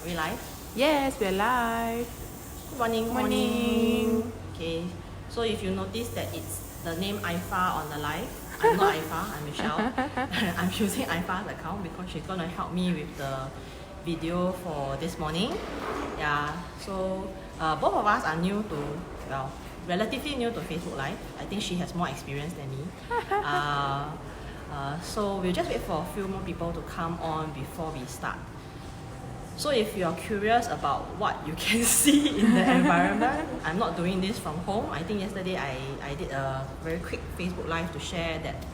Are we live? Yes, we're live. Good morning. Morning. Okay, so if you notice that it's the name Aifa on the live, I'm not Aifa, I'm Michelle. I'm using Aifa's account because she's gonna help me with the video for this morning. Yeah, so both of us are new to, well, relatively new to Facebook Live. I think she has more experience than me. So we'll just wait for a few more people to come on before we start. So if you're curious about what you can see in the environment, I'm not doing this from home. I think yesterday I did a very quick Facebook Live to share that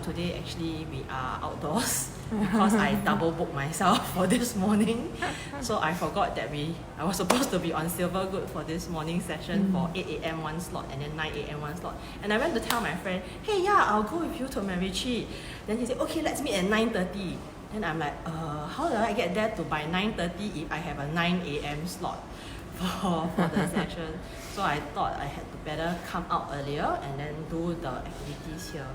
today actually we are outdoors because I double booked myself for this morning. So I forgot that I was supposed to be on Silvergood for this morning session for 8 a.m. one slot and then 9 a.m. one slot. And I went to tell my friend, hey, yeah, I'll go with you to Macritchie. Then he said, okay, let's meet at 9:30. Then I'm like, how do I get there to by 9:30 if I have a 9 a.m. slot for the session? So I thought I had to better come out earlier and then do the activities here.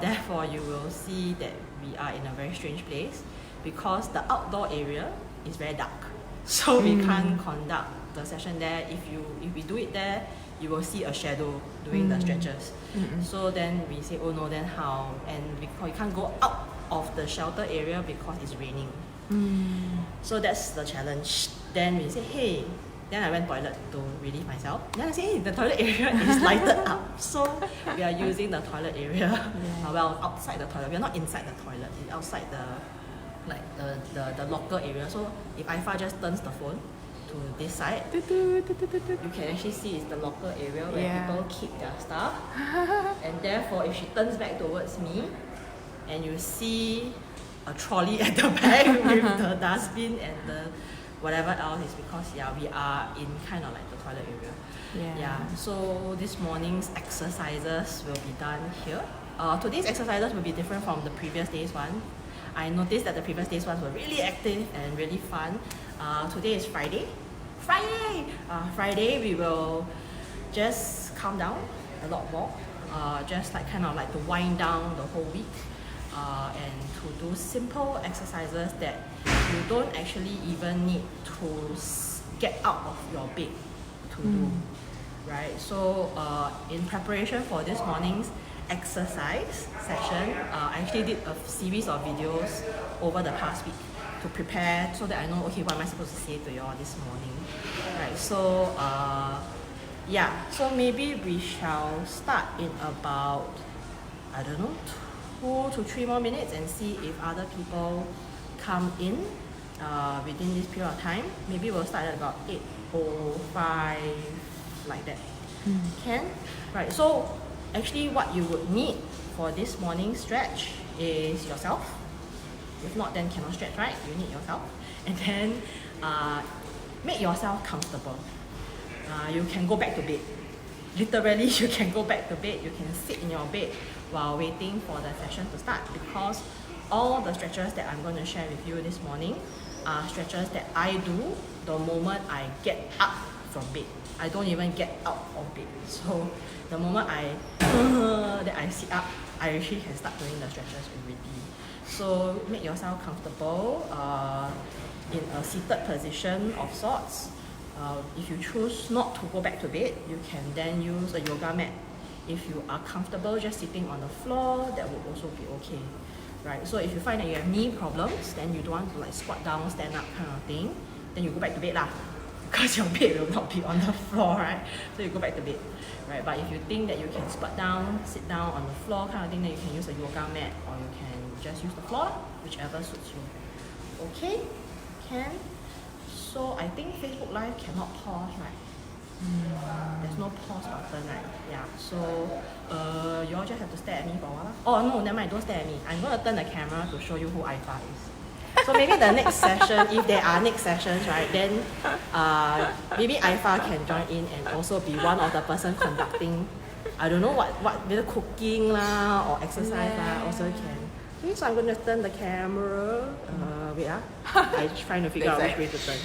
Therefore you will see that we are in a very strange place because the outdoor area is very dark. So we can't conduct the session there. If we do it there, you will see a shadow doing the stretches. So then we say, oh no, then how? And we can't go out of the shelter area because it's raining. So that's the challenge. Then we say, hey, then I went toilet to relieve myself. Then I say, hey, the toilet area is lighted up. So we are using the toilet area. Well, outside the toilet. We are not inside the toilet. It's outside the locker area. So if Aifa just turns the phone to this side, you can actually see it's the locker area where people keep their stuff. And therefore, if she turns back towards me and you see a trolley at the back with the dustbin and the whatever else, is because we are in kind of like the toilet area. So this morning's exercises will be done here. Today's exercises will be different from the previous day's one. I noticed that the previous days ones were really active and really fun. Today is Friday. Friday we will just calm down a lot more. Just like kind of like to wind down the whole week. And to do simple exercises that you don't actually even need to get out of your bed to do, right? So in preparation for this morning's exercise session, I actually did a series of videos over the past week to prepare so that I know, okay, what am I supposed to say to you all this morning, right? So so maybe we shall start in about, I don't know, 2 to 3 more minutes and see if other people come in within this period of time. Maybe we'll start at about 8:05, like that. Can? Right, so actually what you would need for this morning stretch is yourself. If not, then cannot stretch, right? You need yourself. And then make yourself comfortable. You can go back to bed. Literally, you can go back to bed. You can sit in your bed while waiting for the session to start, because all the stretches that I'm going to share with you this morning are stretches that I do the moment I get up from bed. I don't even get out of bed. So the moment that I sit up, I actually can start doing the stretches already. So make yourself comfortable in a seated position of sorts. If you choose not to go back to bed, you can then use a yoga mat. If you are comfortable just sitting on the floor, that would also be okay, right? So if you find that you have knee problems, then you don't want to like squat down, stand up kind of thing, then you go back to bed lah, because your bed will not be on the floor, right? So you go back to bed, right? But if you think that you can squat down, sit down on the floor kind of thing, then you can use a yoga mat, or you can just use the floor, whichever suits you. Okay? Can? So I think Facebook Live cannot pause, right? There's no pause button, right? Yeah, so you all just have to stare at me for a while. Oh no, never mind, don't stare at me. I'm going to turn the camera to show you who Aifa is. So maybe the next session, if there are next sessions, right, then maybe Aifa can join in and also be one of the person conducting, I don't know what whether cooking lah or exercise lah, also can. Okay, so I'm going to turn the camera. Wait I'm trying to figure out which way to turn.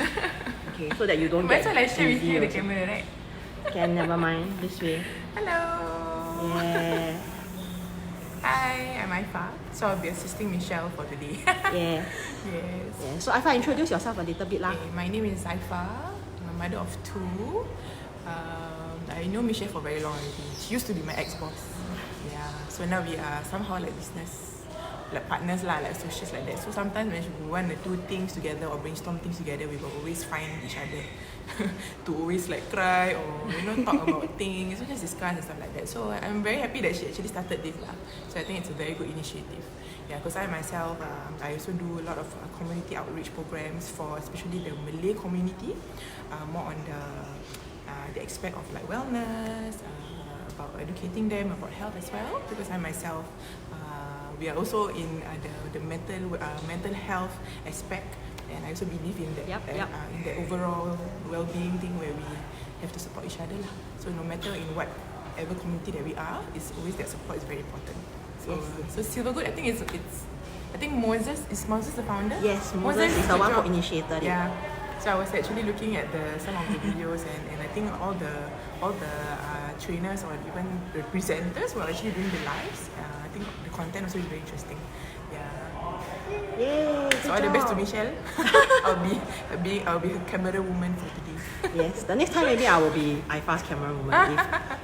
Okay, so that you don't Might get as well I share with you the also. camera, right? Can, never mind. This way. Hello. Yeah. Hi, I'm Aifa. So I'll be assisting Michelle for today. Yeah. Yes. Yeah. So Aifa, introduce yourself a little bit lah. Okay, my name is Aifa. I'm a mother of two. I know Michelle for very long already. She used to be my ex-boss. Yeah. So now we are somehow like business, like partners lah, like associates like that. So sometimes when we want to do things together or brainstorm things together, we will always find each other to always like cry or talk about things, we just discuss and stuff like that. So I'm very happy that she actually started this lah. So I think it's a very good initiative. Yeah, because I myself, I also do a lot of community outreach programs for especially the Malay community, more on the aspect of like wellness, about educating them about health as well. Because I myself, we are also in the mental health aspect, and I also believe in that in the overall well-being thing where we have to support each other lah. So no matter in whatever community that we are, it's always that support is very important. So Silvergood, I think I think Moses the founder. Yes, Moses is the one who initiated it. Yeah. So I was actually looking at some of the videos, and I think all the trainers or even the presenters were actually doing the lives. I think the content also is very interesting. Yeah. Yay! So all the best to Michelle. I'll be her camera woman for today. Yes, the next time maybe I will be Aifa's camera woman.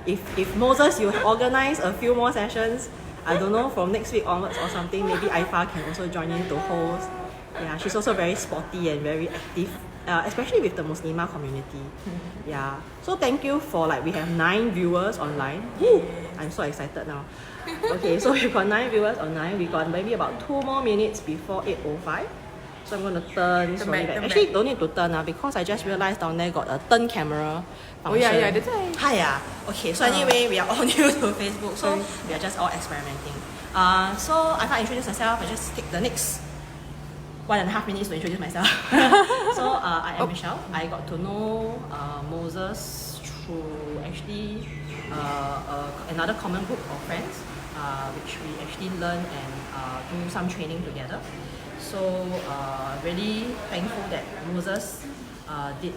If Moses, you organize a few more sessions, I don't know, from next week onwards or something, maybe Aifa can also join in to host. Yeah, she's also very sporty and very active, especially with the Muslimah community. Yeah, so thank you for we have 9 viewers online. Woo! I'm so excited now. Okay, so we've got 9 viewers online. We got maybe about 2 more minutes before 8:05. So I'm going to turn slowly back. Actually, don't need to turn because I just realized down there got a turn camera function. Oh yeah, that's right. Hi. Okay, so anyway, we are all new to Facebook, so we are just all experimenting. So I can't introduce myself. I just take the next 1.5 minutes to introduce myself. So I am Michelle. I got to know Moses through actually another common group of friends, which we actually learn and do some training together. So really thankful that Moses did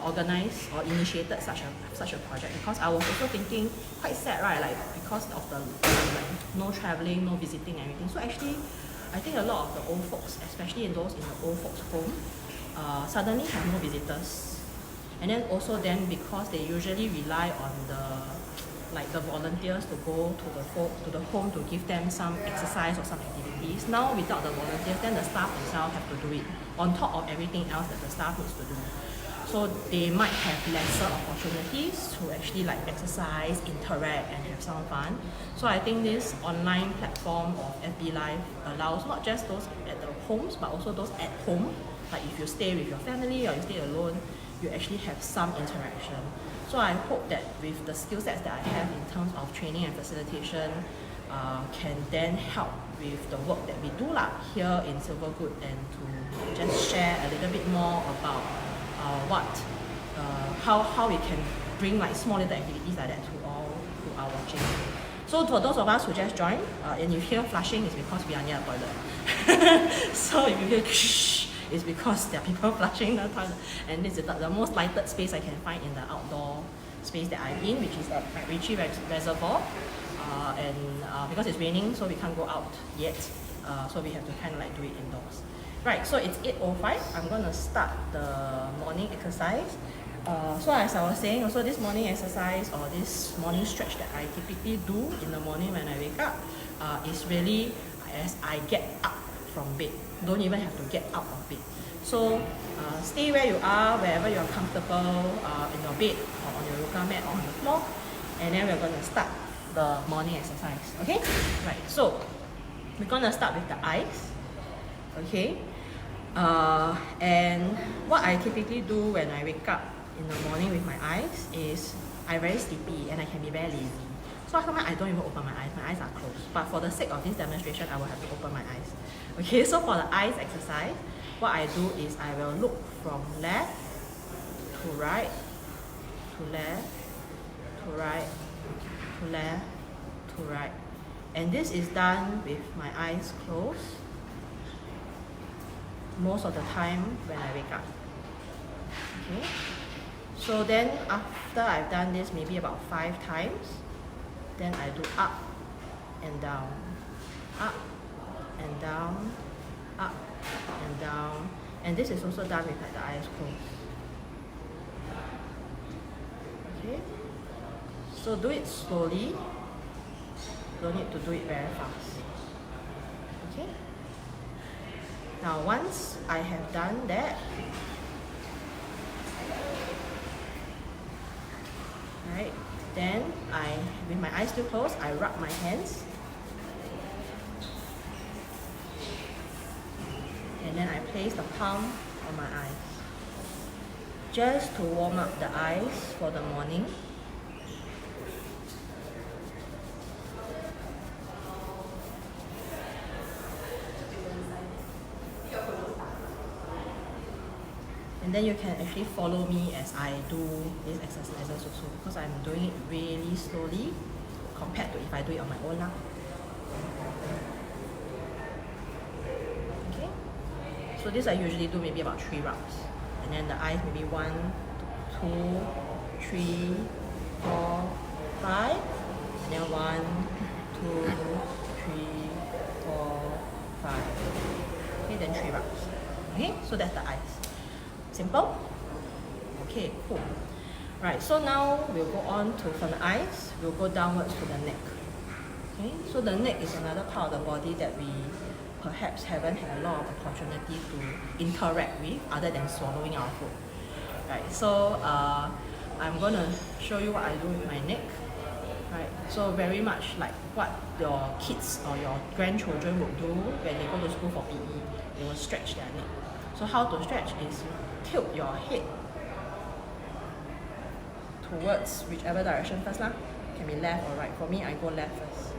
organize or initiated such a project, because I was also thinking quite sad, right? Because of the no traveling, no visiting, everything. So actually, I think a lot of the old folks, especially in the old folks' home, suddenly have no visitors. And then also because they usually rely on the volunteers to go to the home to give them some exercise or some activities. Now without the volunteers, then the staff themselves have to do it on top of everything else that the staff needs to do. So they might have lesser opportunities to actually exercise, interact, and have some fun. So I think this online platform of FB Live allows not just those at the homes, but also those at home. Like if you stay with your family or you stay alone, you actually have some interaction. So I hope that with the skill sets that I have in terms of training and facilitation, can then help with the work that we do here in Silvergood, and to just share a little bit more about how we can bring small little activities like that to all who are watching. So for those of us who just joined, and you hear flushing, is because we are near a toilet. So if you hear it's because there are people flushing the toilet. And this is the most lighted space I can find in the outdoor space that I'm in, which is at MacRitchie Reservoir. Because it's raining, so we can't go out yet. So we have to kind of do it indoors. Right, so it's 8:05. I'm going to start the morning exercise. So as I was saying, also this morning exercise or this morning stretch that I typically do in the morning when I wake up is really as I get up from bed. Don't even have to get out of bed. So stay where you are, wherever you are comfortable, in your bed or on your yoga mat or on the floor. And then we're going to start the morning exercise. Okay? Right, so we're going to start with the eyes. Okay? And what I typically do when I wake up in the morning with my eyes is I'm very sleepy and I can be very lazy. So sometimes I don't even open my eyes are closed. But for the sake of this demonstration, I will have to open my eyes. Okay, so for the eyes exercise, what I do is I will look from left to right, to left, to right, to left, to right. And this is done with my eyes closed most of the time when I wake up. Okay, so then after I've done this maybe about 5 times, then I do up, and down, up and down, up and down. And this is also done with like the eyes closed. Okay, so do it slowly, don't need to do it very fast. Okay, now once I have done that, right, then with my eyes still closed, I rub my hands and then I place the palm on my eyes just to warm up the eyes for the morning. And then you can actually follow me as I do these exercises also, because I'm doing it really slowly compared to if I do it on my own lah. Okay, so this I usually do maybe about 3 rounds, and then the eyes maybe 1, 2, 3, 4, 5, and then 1, 2, 3, 4, 5. Okay, then 3 rounds. Okay, so that's the eyes. Simple? Okay, cool. Right, so now we'll go on to, from the eyes, we'll go downwards to the neck. Okay, so the neck is another part of the body that we perhaps haven't had a lot of opportunity to interact with other than swallowing our food. Right, so I'm going to show you what I do with my neck. Right, so very much like what your kids or your grandchildren would do when they go to school for PE. They will stretch their neck. So how to stretch is you tilt your head towards whichever direction first lah. Can be left or right. For me, I go left first.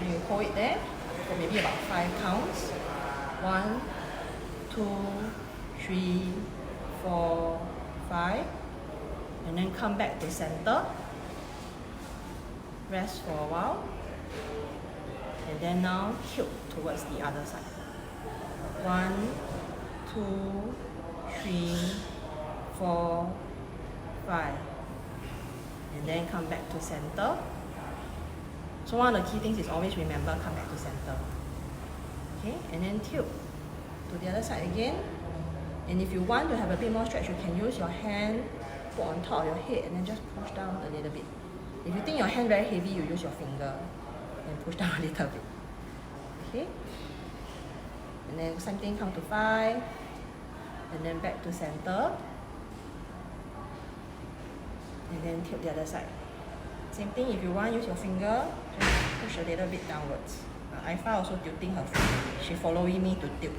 And you hold it there for maybe about 5 counts. 1, 2, 3, 4, 5. And then come back to center. Rest for a while. And then now tilt towards the other side. 1, 2, 3, 4, 5. And then come back to center. So one of the key things is always remember, come back to center. Okay, and then tilt to the other side again. And if you want to have a bit more stretch, you can use your hand, put on top of your head, and then just push down a little bit. If you think your hand very heavy, you use your finger and push down a little bit. Okay? And then same thing, count to 5. And then back to center. And then tilt the other side. Same thing, if you want, use your finger, just push a little bit downwards. Aifa also tilting her foot. She following me to tilt.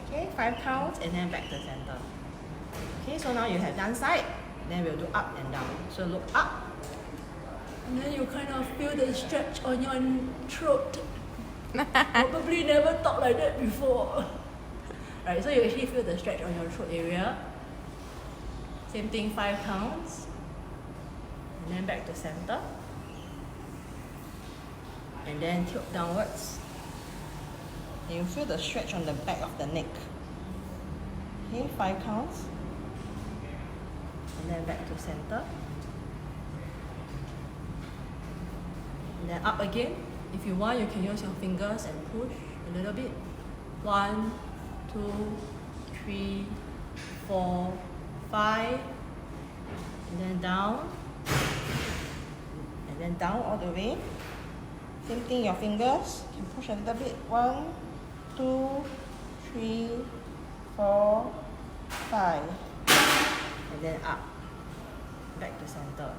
Okay, 5 counts and then back to center. Okay, so now you have done side, then we'll do up and down. So look up. And then you kind of feel the stretch on your throat. Probably never thought like that before. Right, so you actually feel the stretch on your throat area. Same thing, 5 counts. And then back to center. And then tilt downwards. And you feel the stretch on the back of the neck. Okay, 5 counts. And then back to center. And then up again. If you want, you can use your fingers and push a little bit. 1, 2, 3, 4, 5. And then down. And then down all the way. Same thing, your fingers. You can push a little bit. 1, 2, 3, 4, 5. And then up. Back to center.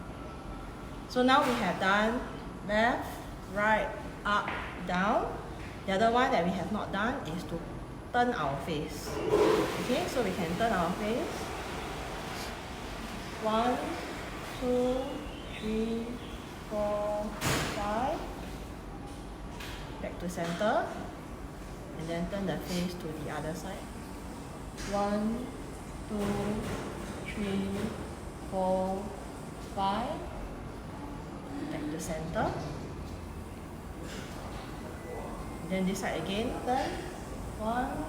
So now we have done left, right, up, down. The other one that we have not done is to turn our face. Okay, so we can turn our face. 1, 2, 3, 4, 5. Back to center. And then turn the face to the other side. 1, 2, 3, 4, 5. Back to center. Then this side again, turn. 1,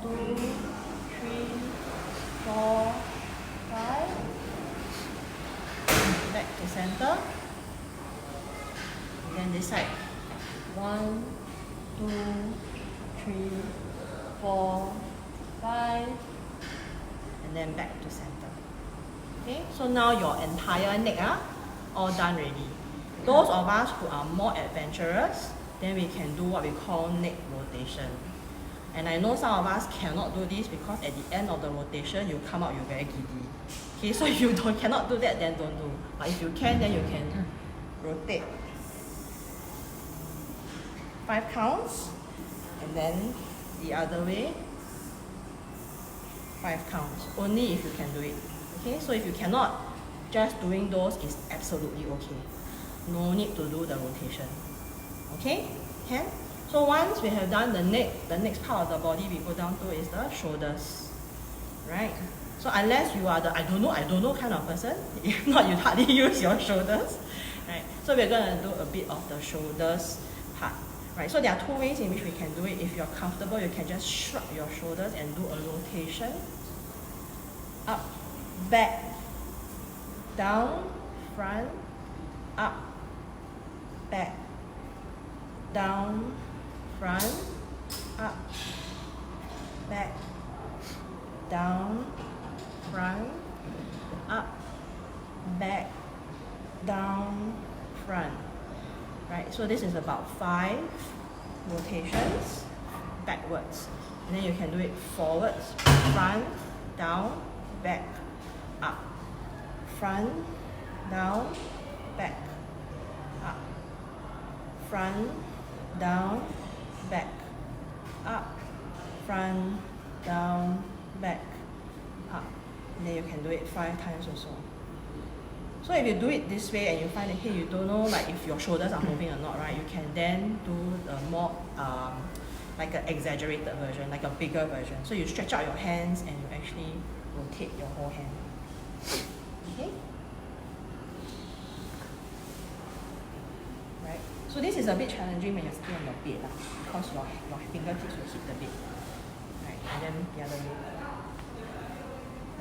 2, 3, 4, 5. back to center. And then this side. 1, 2, 3, 4, 5, and then back to center. Okay, so now your entire neck all done already. Those of us who are more adventurous, then we can do what we call neck rotation. And I know some of us cannot do this because at the end of the rotation, you come out, you're very giddy. Okay, so if you cannot do that, then don't do. But if you can, then you can rotate 5 counts, and then the other way 5 counts. Only if you can do it. Okay, so if you cannot, just doing those is absolutely okay. No need to do the rotation. Okay, can? So once we have done the neck, the next part of the body we go down to is the shoulders, right? So unless you are the I don't know kind of person, if not you hardly use your shoulders, right? So we're gonna do a bit of the shoulders part, right? So there are 2 ways in which we can do it. If you're comfortable, you can just shrug your shoulders and do a rotation, up, back, down, front, up, back, down, front, up, back, down, front, up, back, down, front. Right, so this is about 5 rotations backwards. And then you can do it forwards, front, down, back, up, front, down, back, up, front, down, back, up, front, down, back, up. And then you can do it 5 times or so. So if you do it this way and you find that, hey, you don't know like if your shoulders are moving or not, right, you can then do the more like an exaggerated version, like a bigger version. So you stretch out your hands and you actually rotate your whole hand. Okay? Right? So this is a bit challenging when you're sitting on your bed because your fingertips will hit the bed. Right? And then the other way.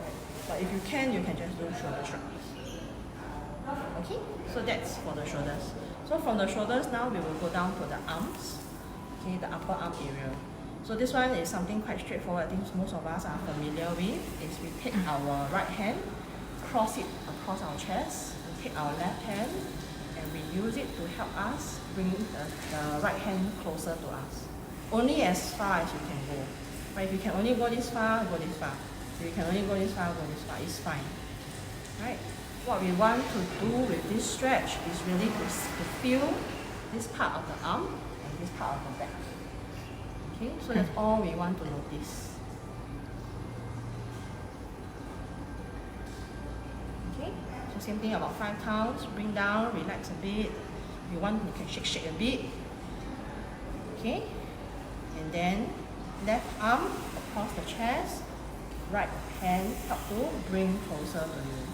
Right? But if you can just do shoulder shrugs. Okay, so that's for the shoulders. So from the shoulders now we will go down to the arms, okay, the upper arm area. So this one is something quite straightforward. I think most of us are familiar with. Is we take our right hand, cross it across our chest, we take our left hand, and we use it to help us bring the right hand closer to us. Only as far as you can go. But if you can only go this far, go this far. If you can only go this far, go this far. It's fine. Right? What we want to do with this stretch is really to feel this part of the arm and this part of the back. Okay, so that's all we want to notice. Okay, so same thing about 5 counts. Bring down, relax a bit. If you want, you can shake a bit. Okay, and then left arm across the chest, right hand help to bring closer to you.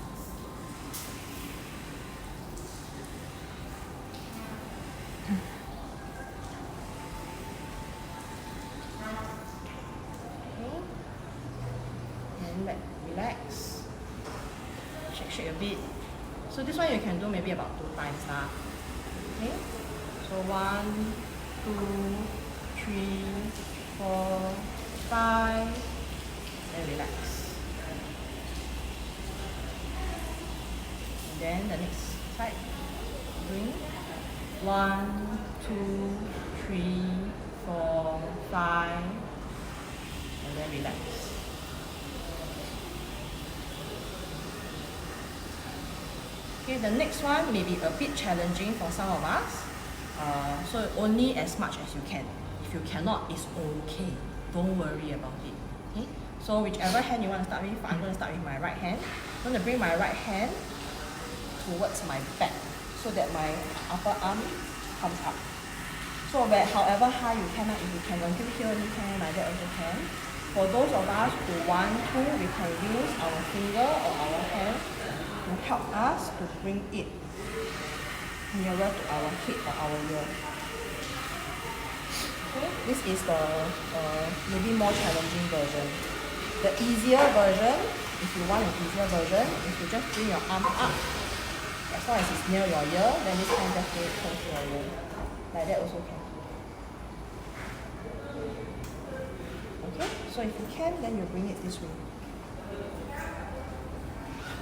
Relax, shake a bit. So this one you can do maybe about 2 times now. Okay, so 1, 2, 3, 4, 5, and relax. And then the next side, bring 1, 2, 3, 4, 5, and then relax. Okay, the next one may be a bit challenging for some of us. So only as much as you can. If you cannot, it's okay. Don't worry about it. Okay? So whichever hand you want to start with, I'm going to start with my right hand. I'm going to bring my right hand towards my back so that my upper arm comes up. So however high you can, if you can until here you can, like that also can. For those of us who want to, we can use our finger or our hand to help us to bring it nearer to our head or our ear. Okay, this is the maybe more challenging version. The easier version, if you want an easier version, is to just bring your arm up As long as it's near your ear, then this hand just bring it close to your ear. Like that also can. Okay, so if you can, then you bring it this way.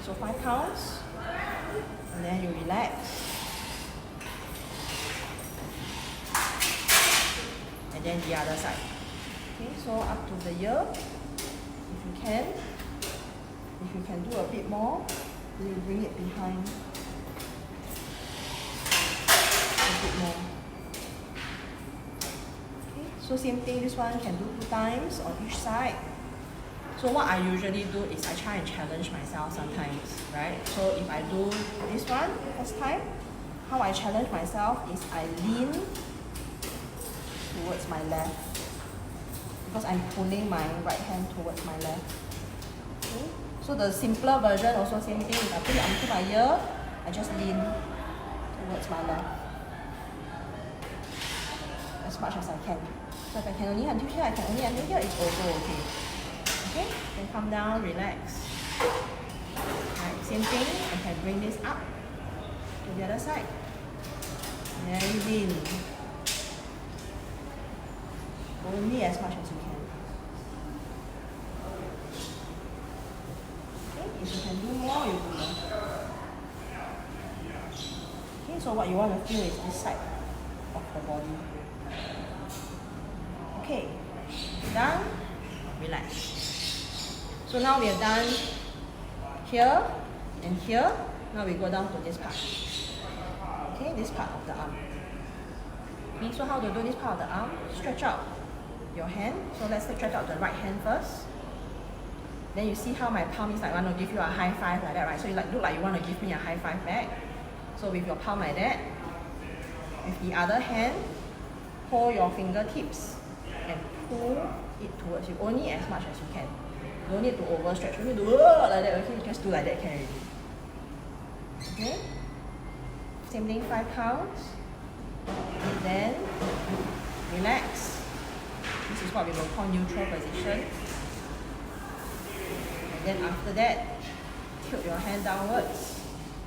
So 5 counts, and then you relax. And then the other side. Okay, so up to the ear, if you can. If you can do a bit more, then you bring it behind. A bit more. Okay, so same thing, this one can do 2 times on each side. So what I usually do is I try and challenge myself sometimes, right? So if I do this one first time, how I challenge myself is I lean towards my left because I'm pulling my right hand towards my left. Okay? So the simpler version also same thing. If I put it onto my ear, I just lean towards my left as much as I can. So if I can only until here, I can only until here, it's also okay. Okay, then come down, relax. Right, same thing, I can bring this up to the other side. Then lean. Only as much as you can. Okay, if you can do more, you do more. Okay, so what you want to feel is this side of the body. Okay, done, relax. So now we have done here and here. Now we go down to this part. Okay, this part of the arm. Okay, so how to do this part of the arm? Stretch out your hand. So let's stretch out the right hand first. Then you see how my palm is like want to give you a high five like that, right? So you like look like you want to give me a high five back. So with your palm like that, with the other hand, hold your fingertips and pull it towards you only as much as you can. Don't need to overstretch. You need to do like that. Okay, just do like that can already. Okay. Same thing, 5 counts. And then relax. This is what we will call neutral position. And then after that, tilt your hand downwards.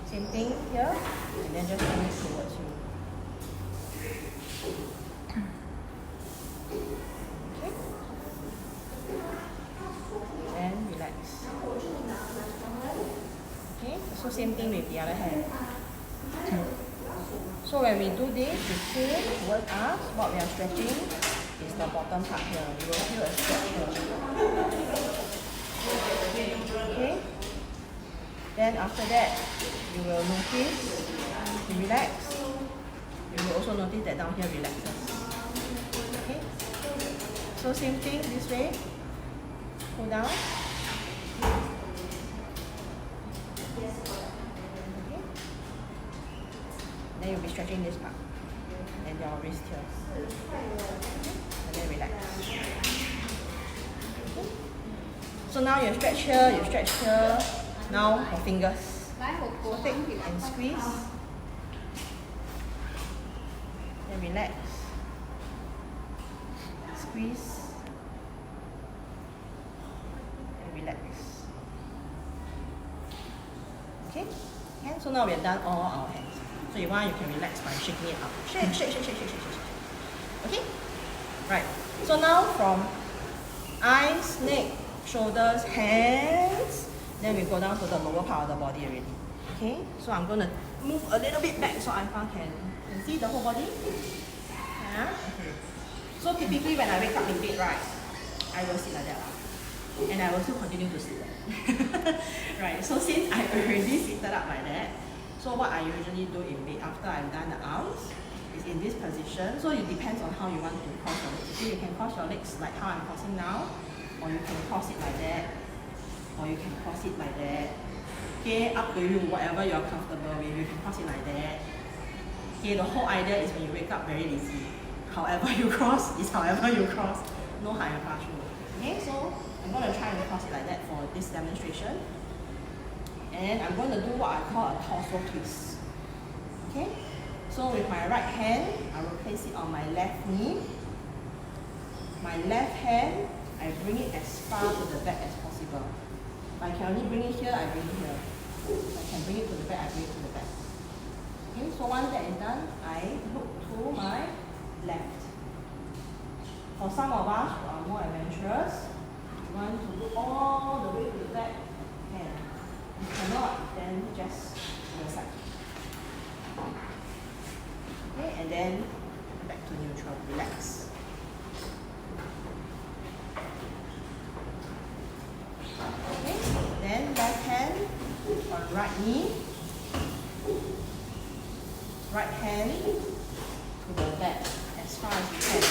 Same thing here. And then just bring it towards you. Okay. And relax. Okay, so same thing with the other hand. So when we do this, we pull towards us. What we are stretching is the bottom part here. You will feel a stretch here. Okay. Then after that, you will notice you relax. You will also notice that down here relaxes. Okay. So same thing this way. Pull down. Okay. Then you'll be stretching this part and your wrist here. And then relax. Okay. So now you stretch here, you stretch here. Now your fingers. So take and squeeze. Then relax. Squeeze. And relax. Okay? And so now we have done all our hands. So you want, you can relax by shaking it up. Shake, shake, shake, shake, shake, shake, shake. Okay? Right. So now from eyes, neck, shoulders, hands, then we go down to the lower part of the body already. Okay? So I'm going to move a little bit back so Ifa can see the whole body. Yeah? Okay. So typically when I wake up in bed, right, I will sit like that. And I will still continue to sit there. Right, so since I already seated up like that, so what I usually do in bed after I've done the arms is in this position. So it depends on how you want to cross your legs. Okay, you can cross your legs like how I'm crossing now, or you can cross it like that, or you can cross it like that. Okay, up to you, whatever you're comfortable with, you can cross it like that. Okay, the whole idea is when you wake up very lazy. However you cross is however you cross. No higher pass rule. Okay, so I'm going to try and cross it like that for this demonstration. And I'm going to do what I call a torso twist. Okay? So with my right hand, I will place it on my left knee. My left hand, I bring it as far to the back as possible. If I can only bring it here, I bring it here. If I can bring it to the back, I bring it to the back. Okay, so once that is done, I look to my left. For some of us who are more adventurous, you want to look all the way to the back, and if you cannot, then just to the side. Okay, and then back to neutral, relax. Okay, then left hand on right knee, right hand to the back as far as you can.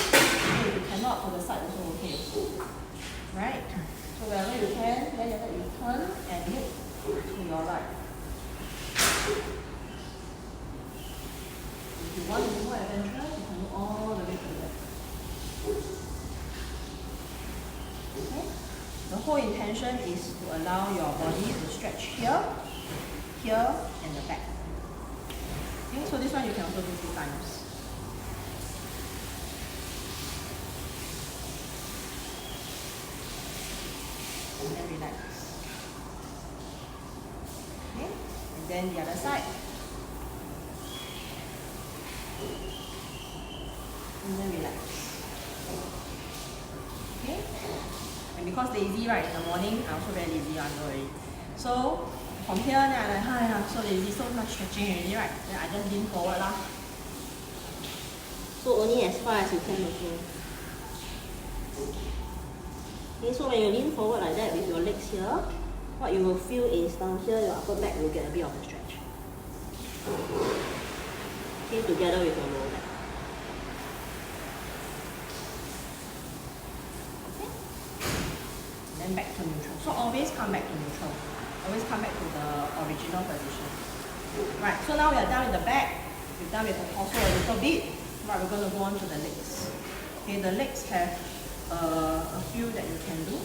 Okay, if you cannot, to the side also okay. Right? So wherever you can, then you turn and look to your right. If you want to be more adventurous, you can look all the way to the left. Okay? The whole intention is to allow your body to stretch here, here, and the back. Okay, so this one you can also do 2 times. And then relax. Okay, and then the other side. And then relax. Okay, and because lazy, right, in the morning, I also very lazy, I know already. So from here, then I'm like, hi, I'm so lazy, so much stretching already, right? Then I just lean forward lah. So only as far as you can also. Okay, so when you lean forward like that with your legs here, what you will feel is down here, your upper back will get a bit of a stretch. Okay, together with your lower back. Okay. Then back to neutral. So always come back to neutral. Always come back to the original position. Right, so now we are done with the back. We're done with the torso a little bit. Right, we're going to go on to the legs. Okay, the legs have a few that you can do.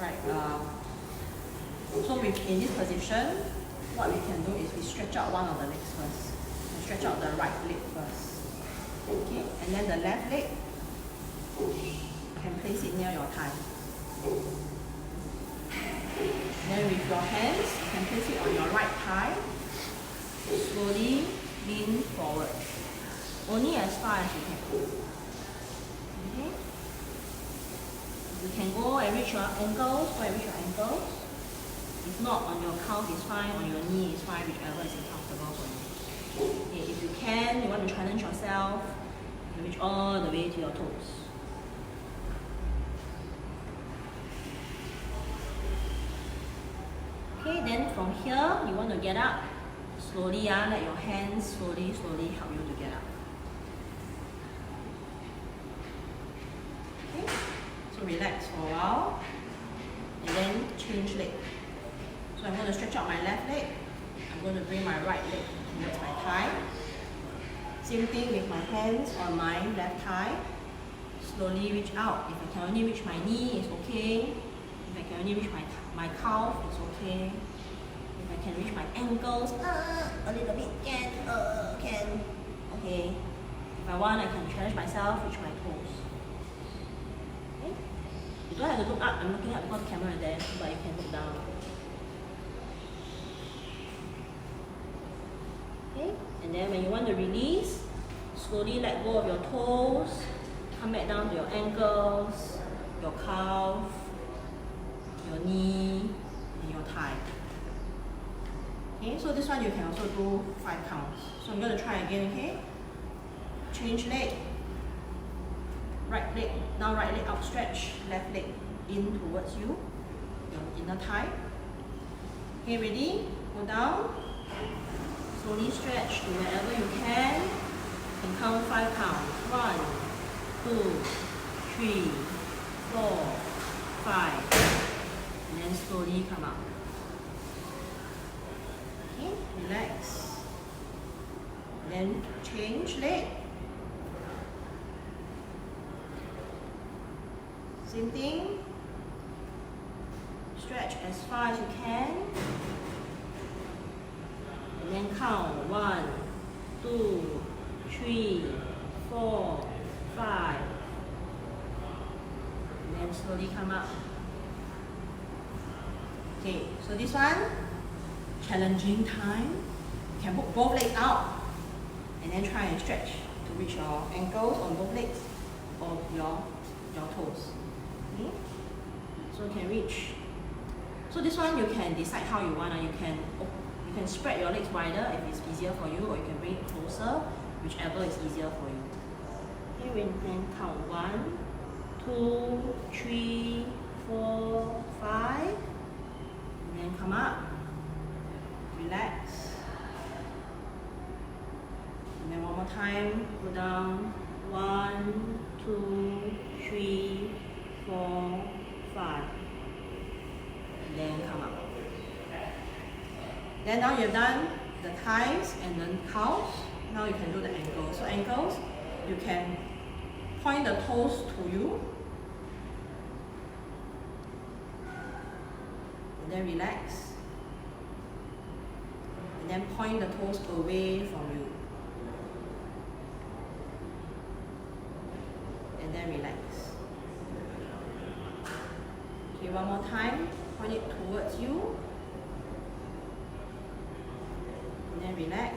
Right, so in this position, what we can do is we stretch out one of the legs first. We stretch out the right leg first. Okay, and then the left leg, you can place it near your thigh. Then with your hands, you can place it on your right thigh. Slowly lean forward. Only as far as you can. Okay? You can go and reach your ankles, go and reach your ankles. If not, on your calf is fine, on your knee is fine, whichever is comfortable for you. Okay, if you can, you want to challenge yourself, you can reach all the way to your toes. Okay, then from here, you want to get up. Slowly, let your hands slowly help you to get up. Okay, so relax for a while, and then change leg. So I'm going to stretch out my left leg. I'm going to bring my right leg towards my thigh. Same thing with my hands on my left thigh. Slowly reach out. If I can only reach my knee, it's okay. If I can only reach my calf, it's okay. If I can reach my ankles, a little bit, can. Okay. If I want, I can challenge myself, reach my toes. Okay? You don't have to look up. I'm looking up because the camera is there, but you can look down. Okay? And then when you want to release, slowly let go of your toes. Come back down to your ankles, your calf, your knee, and your thigh. Okay, so this one you can also do 5 counts. So I'm going to try again, okay? Change leg. Right leg, now right leg outstretch, left leg in towards you, your inner thigh. Okay, ready? Go down. Slowly stretch to wherever you can. You can count 5 counts. 1, 2, 3, 4, 5. And then slowly come up. Okay, relax. Then change leg. Same thing. Stretch as far as you can. And then count 1, 2, 3, 4, 5. And then slowly come up. Okay, so this one, challenging time. can put both legs out and then try and stretch to reach your ankles on both legs or your toes. Okay? So you can reach. So this one you can decide how you want. You can spread your legs wider if it's easier for you, or you can bring it closer, whichever is easier for you. Okay, we then count 1, 2, 3, 4, 5, and then come up, relax, and then one more time, go down, 1, 2, 3, 4, 5, and then come up. Then now you've done the thighs and the calves, now you can do the ankles. So ankles, you can point the toes to you, and then relax, and then point the toes away from you, and then relax. Okay, one more time, point it towards you, and then relax,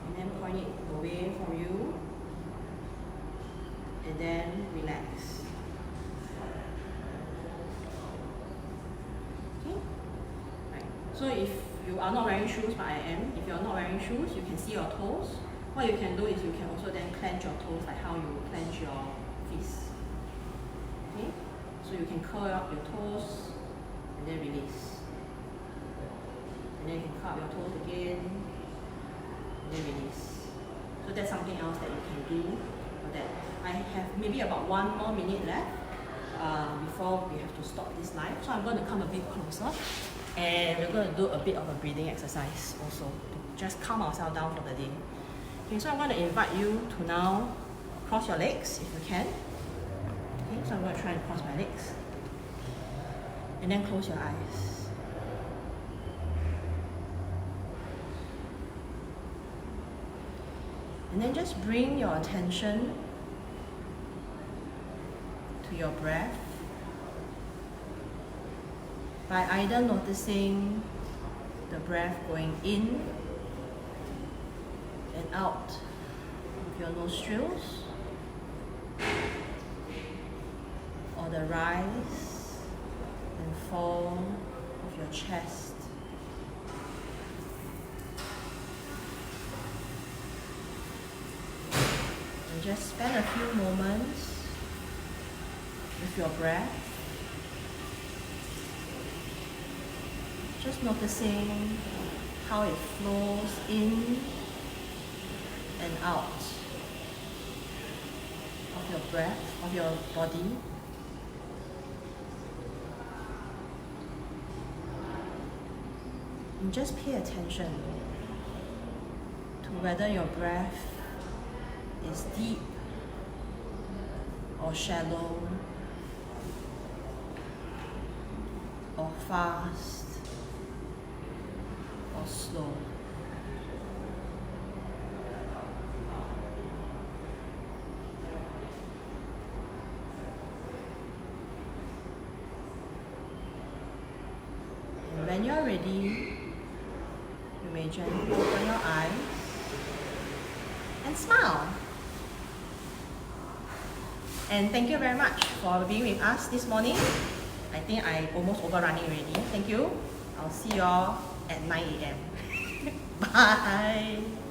and then point it away from you, and then relax. Okay? Right. So if you are not wearing shoes, but I am, if you are not wearing shoes, you can see your toes. What you can do is you can also then clench your toes like how you clench your fists. Okay? So you can curl up your toes and then release. And then you can curl up your toes again and then release. So that's something else that you can do for that. I have maybe about 1 more minute left before we have to stop this live. So I'm going to come a bit closer and we're going to do a bit of a breathing exercise also to just calm ourselves down for the day. Okay, so I'm going to invite you to now cross your legs if you can. Okay, so I'm going to try and cross my legs. And then close your eyes. And then just bring your attention to your breath by either noticing the breath going in and out of your nostrils, or the rise and fall of your chest. And just spend a few moments with your breath, just noticing how it flows in and out of your breath, of your body. And just pay attention to whether your breath is deep or shallow, or fast or slow. And when you're ready, you may gently open your eyes and smile. And thank you very much for being with us this morning. I think I almost overrunning already. Thank you. I'll see you all at 9 a.m. Bye.